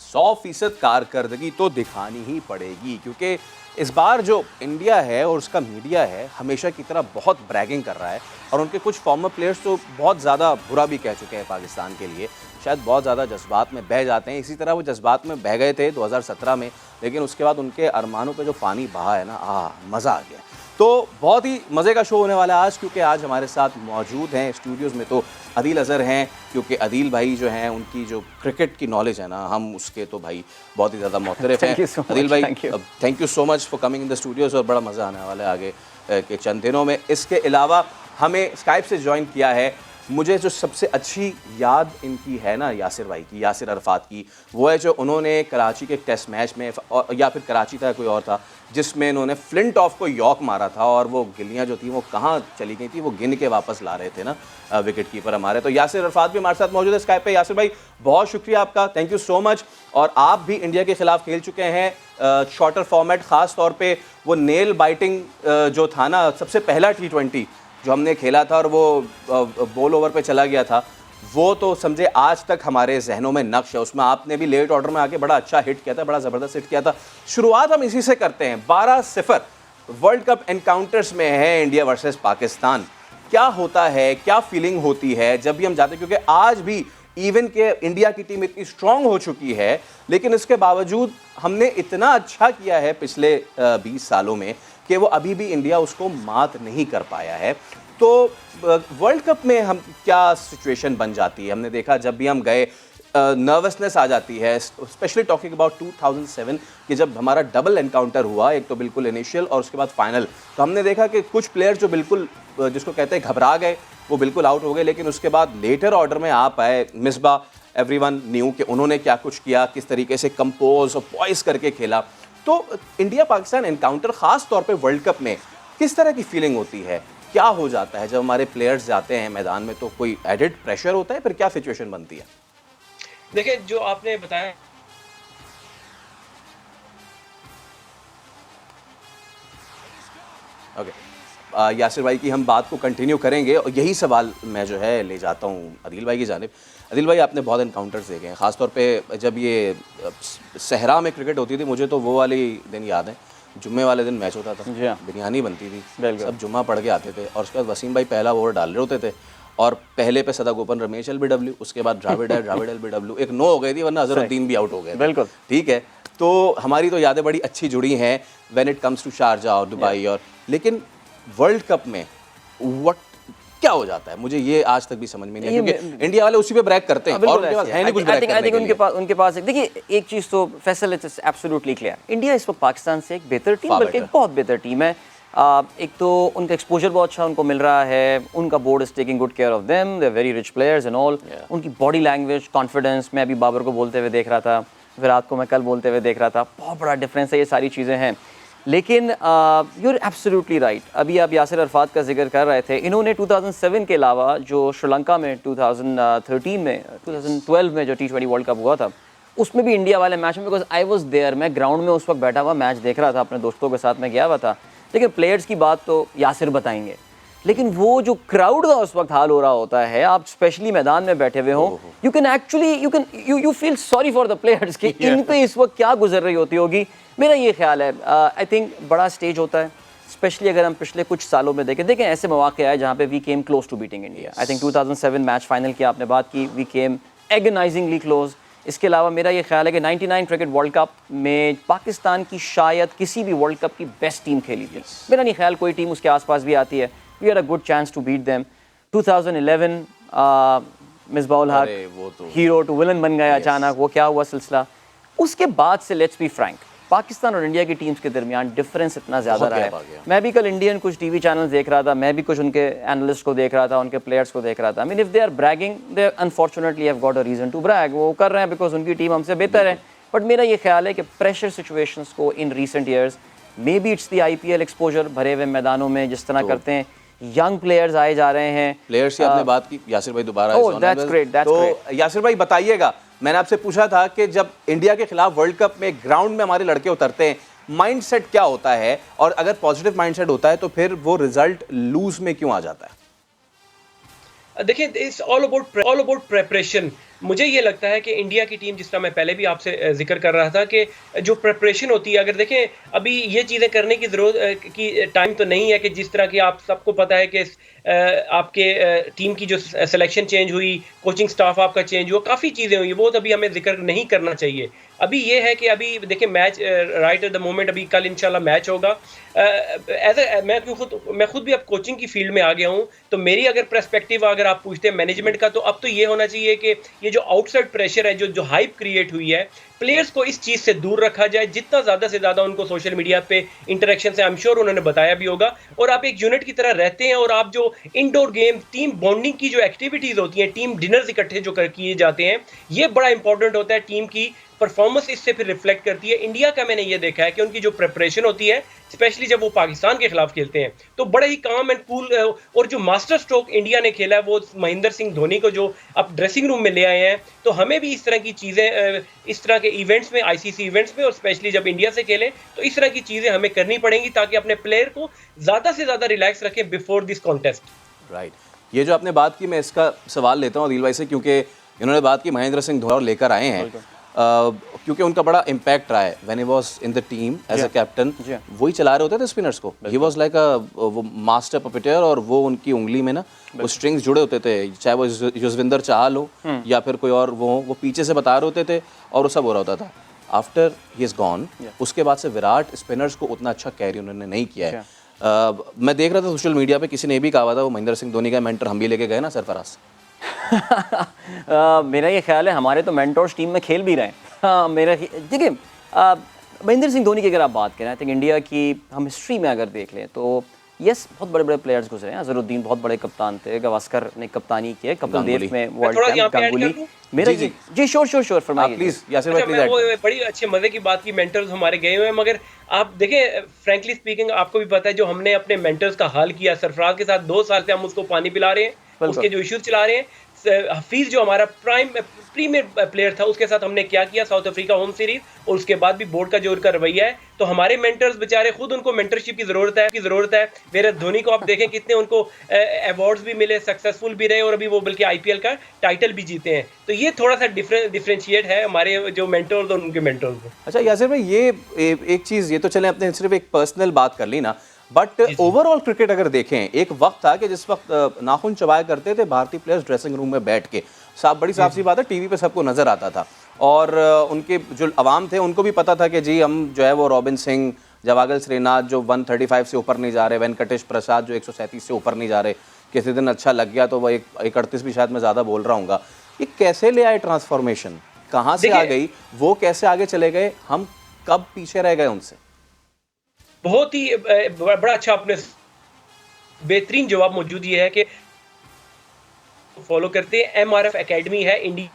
100% कारकर्दगी तो दिखानी ही पड़ेगी, क्योंकि इस बार जो इंडिया है और उसका मीडिया है हमेशा की तरह बहुत ब्रैगिंग कर रहा है, और उनके कुछ फॉर्मर प्लेयर्स तो बहुत ज़्यादा बुरा भी कह चुके हैं पाकिस्तान के लिए, शायद बहुत ज़्यादा जज्बात में बह जाते हैं। इसी तरह वो जज्बात में बह गए थे 2017 में, लेकिन उसके बाद उनके अरमानों पे जो पानी बहा है ना, मज़ा आ गया। तो बहुत ही मज़े का शो होने वाला है आज, क्योंकि आज हमारे साथ मौजूद हैं स्टूडियोज़ में तो अदील अज़हर हैं, क्योंकि अदील भाई जो हैं उनकी जो क्रिकेट की नॉलेज है ना, हम उसके तो भाई बहुत ही ज़्यादा मोहतरफ़ हैं। अदील भाई, thank you so much for coming in the Studios, और बड़ा मज़ा आने वाला है आगे के चंद दिनों में। इसके अलावा हमें स्काइप से ज्वाइन किया है, मुझे जो सबसे अच्छी याद इनकी है ना यासिर भाई की, यासिर अरफात की, वो है जो उन्होंने कराची के टेस्ट मैच में, या फिर कराची था कोई और था, जिसमें इन्होंने फ्लिंट ऑफ को यॉर्क मारा था, और वो गिल्लियाँ जो थी वो कहाँ चली गई थी, वो गिन के वापस ला रहे थे ना विकेट कीपर हमारे। तो यासिर अरफात भी हमारे साथ मौजूद है स्काइप पे। यासिर भाई, बहुत शुक्रिया आपका, थैंक यू सो मच। और आप भी इंडिया के खिलाफ खेल चुके हैं शॉर्टर फॉर्मेट, ख़ास तौर पर वो नेल बाइटिंग जो था ना, सबसे पहला T20 जो हमने खेला था और वो बॉल ओवर पे चला गया था, वो तो समझे आज तक हमारे जहनों में नक्श है। उसमें आपने भी लेट ऑर्डर में आके बड़ा अच्छा हिट किया था, बड़ा ज़बरदस्त हिट किया था। शुरुआत हम इसी से करते हैं। 12-0 वर्ल्ड कप एनकाउंटर्स में है इंडिया वर्सेस पाकिस्तान। क्या होता है, क्या फीलिंग होती है जब भी हम जाते हैं, क्योंकि आज भी इवन के इंडिया की टीम इतनी स्ट्रांग हो चुकी है, लेकिन इसके बावजूद हमने इतना अच्छा किया है पिछले 20 सालों में कि वो अभी भी इंडिया उसको मात नहीं कर पाया है। तो वर्ल्ड कप में हम क्या सिचुएशन बन जाती है, हमने देखा जब भी हम गए नर्वसनेस आ जाती है, स्पेशली टॉकिंग अबाउट 2007 कि जब हमारा डबल एनकाउंटर हुआ, एक तो बिल्कुल इनिशियल और उसके बाद फाइनल, तो हमने देखा कि कुछ प्लेयर जो बिल्कुल जिसको कहते हैं घबरा गए, वो बिल्कुल आउट हो गए, लेकिन उसके बाद लेटर ऑर्डर में आ पाए। मिसबाह एवरीवन न्यू कि उन्होंने क्या कुछ किया, किस तरीके से कंपोज और पॉइस करके खेला। तो इंडिया पाकिस्तान एनकाउंटर ख़ास तौर पे वर्ल्ड कप में किस तरह की फीलिंग होती है, क्या हो जाता है जब हमारे प्लेयर्स जाते हैं मैदान में, तो कोई एडिड प्रेशर होता है, फिर क्या सिचुएशन बनती है? देखिए, जो आपने बताया ओके, यासिर भाई की हम बात को कंटिन्यू करेंगे, और यही सवाल मैं जो है ले जाता हूँ अदील भाई की जानिब। अदील भाई, आपने बहुत एनकाउंटर्स देखे हैं, ख़ासतौर पे जब ये सहरा में क्रिकेट होती थी, मुझे तो वो वाली दिन याद है, जुम्मे वाले दिन मैच होता था, बिरयानी बनती थी, सब जुम्मा पढ़ के आते थे, और उसके बाद वसीम भाई पहला ओवर डाल रहे होते थे, और पहले पे सदा गोपन रमेश LBW, उसके बाद द्राविड LBW, एक 9 हो गई थी, वरना अजहरुद्दीन भी आउट हो गए। बिल्कुल ठीक है, तो हमारी तो यादें बड़ी अच्छी जुड़ी हैं when it comes to Sharjah और दुबई, और लेकिन वर्ल्ड कप में क्या हो जाता है, मुझे ये आज तक भी समझ में नहीं है, क्योंकि इंडिया वाले उसी पे ब्रैक करते हैं और उनके पास है नहीं कुछ ब्रैक करने के लिए। उनके पास देखिए, एक चीज़ तो Faisal is absolutely clear, India इस वक्त पाकिस्तान से एक बेहतर टीम, बल्कि एक बहुत बेहतर टीम है। एक तो उनका एक्सपोजर बहुत अच्छा उनको मिल रहा है, उनका board is taking good care of them, they are very rich players and all. उनकी बॉडी लैंग्वेज, कॉन्फिडेंस, मैं अभी बाबर को बोलते हुए देख रहा था, विराट को मैं कल बोलते हुए देख रहा था, बहुत बड़ा डिफरेंस है, ये सारी चीज़ें हैं। लेकिन यू आर एब्सोल्युटली राइट, अभी आप यासिर अरफात का जिक्र कर रहे थे, इन्होंने 2007 के अलावा जो श्रीलंका में 2013 में 2012 में जो T20 वर्ल्ड कप हुआ था, उसमें भी इंडिया वाले मैच में, बिकॉज आई वॉज देयर, मैं ग्राउंड में उस वक्त बैठा हुआ मैच देख रहा था, अपने दोस्तों के साथ में गया हुआ था। लेकिन प्लेयर्स की बात तो यासिर बताएंगे, लेकिन वो जो क्राउड का उस वक्त हाल हो रहा होता है, आप स्पेशली मैदान में बैठे हुए हो, you can actually you feel sorry for the players कि इन पे इस वक्त क्या गुजर रही होती होगी। मेरा ये ख्याल है, आई थिंक बड़ा स्टेज होता है, स्पेशली अगर हम पिछले कुछ सालों में देखें ऐसे मौके आए जहाँ पे we came close to beating India. I think 2007 match final की आपने बात की, वी केम एगनाइजिंगली क्लोज। इसके अलावा मेरा ये ख्याल है कि 99 क्रिकेट वर्ल्ड कप में पाकिस्तान की शायद किसी भी वर्ल्ड कप की बेस्ट टीम खेली थी, मेरा नहीं ख्याल कोई टीम उसके आसपास भी आती है। We had a good chance to beat them. 2011 Misbah-ul Haq hero to villain बन गया अचानक, वो क्या हुआ सिलसिला। उसके बाद से लेट्स बी फ्रैंक, पाकिस्तान और इंडिया की टीम्स के दरमियान डिफरेंस इतना ज़्यादा रहा है। मैं भी कल इंडियन कुछ टीवी चैनल्स देख रहा था, मैं भी कुछ उनके एनालिस्ट को देख रहा था, उनके प्लेयर्स को देख रहा था। I mean if they are bragging, they unfortunately have got a reason to brag, वो कर रहे हैं बिकॉज उनकी टीम हमसे बेहतर है। बट मेरा ये ख्याल है कि प्रेशर सिचुएशंस को in recent years, may be it's the IPL exposure, भरे हुए मैदानों में जिस तरह करते हैं, यंग प्लेयर्स आए जा रहे हैं। प्लेयर्स की आपने बात की, यासिर भाई दोबारा that's great, that's great. Yasir भाई बताइएगा, मैंने आपसे पूछा था कि जब इंडिया के खिलाफ वर्ल्ड कप में ग्राउंड में हमारे लड़के उतरते हैं, माइंडसेट क्या होता है, और अगर पॉजिटिव माइंडसेट होता है तो फिर वो रिजल्ट लूज में क्यों आ जाता है? देखिए, इट्स ऑल अबाउट प्रेपरेशन। मुझे ये लगता है कि इंडिया की टीम, जिस तरह मैं पहले भी आपसे जिक्र कर रहा था कि जो प्रिपरेशन होती है, अगर देखें अभी ये चीज़ें करने की ज़रूरत की टाइम तो नहीं है कि जिस तरह की आप सबको पता है कि आपके टीम की जो सिलेक्शन चेंज हुई, कोचिंग स्टाफ आपका चेंज हुआ, काफ़ी चीज़ें हुई, वो तो अभी हमें जिक्र नहीं करना चाहिए। अभी ये है कि अभी देखिए match right at the moment, अभी कल इंशाल्लाह मैच होगा। मैं खुद भी अब कोचिंग की फील्ड में आ गया हूँ, तो मेरी अगर पर्सपेक्टिव अगर आप पूछते हैं मैनेजमेंट का, तो अब तो ये होना चाहिए कि ये जो आउटसाइड प्रेशर है, जो हाइप क्रिएट हुई है, प्लेयर्स को इस चीज़ से दूर रखा जाए, जितना ज़्यादा से ज़्यादा उनको सोशल मीडिया पे इंटरेक्शन से, आई एम श्योर उन्होंने बताया भी होगा, और आप एक यूनिट की तरह रहते हैं, और आप जो इंडोर गेम, टीम बॉन्डिंग की जो एक्टिविटीज़ होती हैं, टीम डिनर्स इकट्ठे जो किए जाते हैं, ये बड़ा इंपॉर्टेंट होता है। टीम की परफॉर्मेंस इससे फिर रिफ्लेक्ट करती है। इंडिया का मैंने ये देखा है कि उनकी जो प्रिपरेशन होती है, स्पेशली जब वो पाकिस्तान के खिलाफ खेलते हैं, तो बड़े ही काम एंड कूल, और जो मास्टर स्ट्रोक इंडिया ने खेला है, वो महेंद्र सिंह धोनी को जो अब ड्रेसिंग रूम में ले आए हैं, तो हमें भी इस तरह की चीज़ें, इस तरह के इवेंट्स में, आईसीसी इवेंट्स में, और स्पेशली जब इंडिया से खेलें, तो इस तरह की चीज़ें हमें करनी पड़ेंगी ताकि अपने प्लेयर को ज़्यादा से ज़्यादा रिलैक्स रखें बिफोर दिस कॉन्टेस्ट। राइट, ये जो आपने बात की, मैं इसका सवाल लेता हूँ आदिल भाई से, क्योंकि इन्होंने बात की महेंद्र सिंह धोनी लेकर आए हैं, क्योंकि उनका बड़ा इम्पैक्ट रहा है when he was in the team as a captain. वही चला रहे होते थे स्पिनर्स को, ही वाज लाइक वो मास्टर पपेटर, और वो उनकी उंगली में ना वो स्ट्रिंग्स जुड़े होते थे, चाहे वो युजवेंद्र चाहल हो या फिर कोई और, वो पीछे से बता रहे होते थे और वो सब हो रहा होता था। आफ्टर ही इज गॉन, उसके बाद से विराट स्पिनर्स को उतना अच्छा कैरी उन्होंने नहीं किया है। मैं देख रहा था सोशल मीडिया पे, किसी ने भी कहा था वो महेंद्र सिंह धोनी का मेंटर हम भी लेके गए ना सरफराज। मेरा ये ख्याल है हमारे तो मेंटोर्स टीम में खेल भी रहे हैं। हाँ, मेरा देखिए महेंद्र सिंह धोनी की अगर आप बात करें, आई थिंक इंडिया की हम हिस्ट्री में अगर देख लें तो यस, बहुत बड़े बड़े प्लेयर्स गुजरे हैं। अजहरुद्दीन बहुत बड़े कप्तान थे, गवास्कर ने कप्तानी की है, कपिल देव में वर्ल्ड चैंप, गांगुली। मेरा जी श्योर फरमाइए प्लीज यासिर भाई, प्लीज। वो बड़ी अच्छे मजे की बात की, मेंटर्स हमारे गए हुए हैं, मगर आप देखें फ्रैंकली स्पीकिंग, आपको भी पता है जो हमने अपने मेंटर्स का हाल किया सरफराज के साथ, 2 साल से हम उसको पानी पिला रहे हैं, उसके जो इश्यूज चला रहे हैं। हफीज जो हमारा प्रीमियर प्लेयर था, उसके साथ हमने क्या किया, साउथ अफ्रीका होम सीरीज, और उसके बाद भी बोर्ड का जो उनका रवैया है, तो हमारे मेंटर्स बेचारे खुद, उनको मेंटरशिप की जरूरत है। मेरे धोनी को आप देखें कितने उनको अवार्ड्स भी मिले, सक्सेसफुल भी रहे, और अभी वो बल्कि आईपीएल का टाइटल भी जीते हैं। तो ये थोड़ा सा डिफरेंशिएट है हमारे जो मेंटर्स और उनके मेंटर्स में। अच्छा यासिर भाई, ये एक चीज़, ये तो चले अपने सिर्फ एक पर्सनल बात कर ली ना, बट ओवरऑल क्रिकेट अगर देखें, एक वक्त था कि जिस वक्त नाखून चबाया करते थे भारतीय प्लेयर्स ड्रेसिंग रूम में बैठ के, बड़ी साफ सी बात है, टीवी पे सबको नजर आता था, और उनके जो अवाम थे उनको भी पता था कि जी हम जो है वो रॉबिन सिंह, जवागल श्रीनाथ जो 135 से ऊपर नहीं जा रहे, वेंकटेश प्रसाद जो 137 से ऊपर नहीं जा रहे, किसी दिन अच्छा लग गया तो वह 138 भी शायद मैं ज़्यादा बोल रहा हूँ। ये कैसे ले आए ट्रांसफॉर्मेशन, कहाँ से आ गई, वो कैसे आगे चले गए, हम कब पीछे रह गए उनसे? बहुत ही बड़ा अच्छा, आपने बेहतरीन जवाब मौजूद ये है कि फॉलो करते हैं। एमआरएफ एकेडमी है इंडिया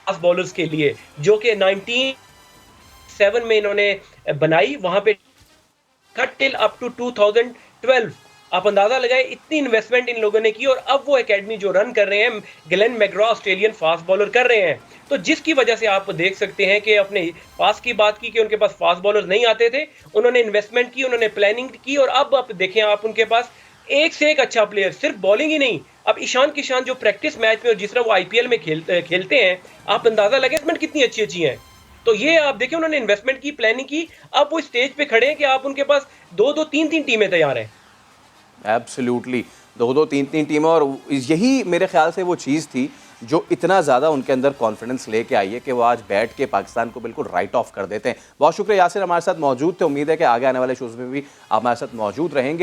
फास्ट बॉलर्स के लिए, जो कि 1997 में इन्होंने बनाई, वहां पे टिल अप टू 2012। आप अंदाजा लगाए इतनी इन्वेस्टमेंट इन लोगों ने की, और अब वो एकेडमी जो रन कर रहे हैं, Glenn McGrath Australian fast bowler कर रहे हैं। तो जिसकी वजह से आप देख सकते हैं कि अपने पास की बात की कि उनके पास फास्ट बॉलर्स नहीं आते थे, उन्होंने इन्वेस्टमेंट की, उन्होंने प्लानिंग की, और अब आप देखें, आप उनके पास एक से एक अच्छा प्लेयर, सिर्फ बॉलिंग ही नहीं, अब ईशान किशान जो प्रैक्टिस मैच में और जिस तरह वो आईपीएल में खेलते हैं, आप अंदाजा लगे इन्वेस्टमेंट कितनी अच्छी हैं। तो ये आप देखिए, उन्होंने इन्वेस्टमेंट की, प्लानिंग की, अब वो स्टेज पे खड़े हैं कि आप उनके पास 2-2, 3-3 टीमें तैयार हैं। एब्सोल्युटली, 2-2, 3-3 टीमें, और यही मेरे ख्याल से वो चीज़ थी जो इतना ज़्यादा उनके अंदर कॉन्फिडेंस लेके आई है कि वो आज बैठ के पाकिस्तान को बिल्कुल राइट ऑफ कर देते हैं। बहुत शुक्रिया यासिर, हमारे साथ मौजूद थे। उम्मीद है कि आगे आने वाले शोज़ में भी आप हमारे साथ मौजूद रहेंगे।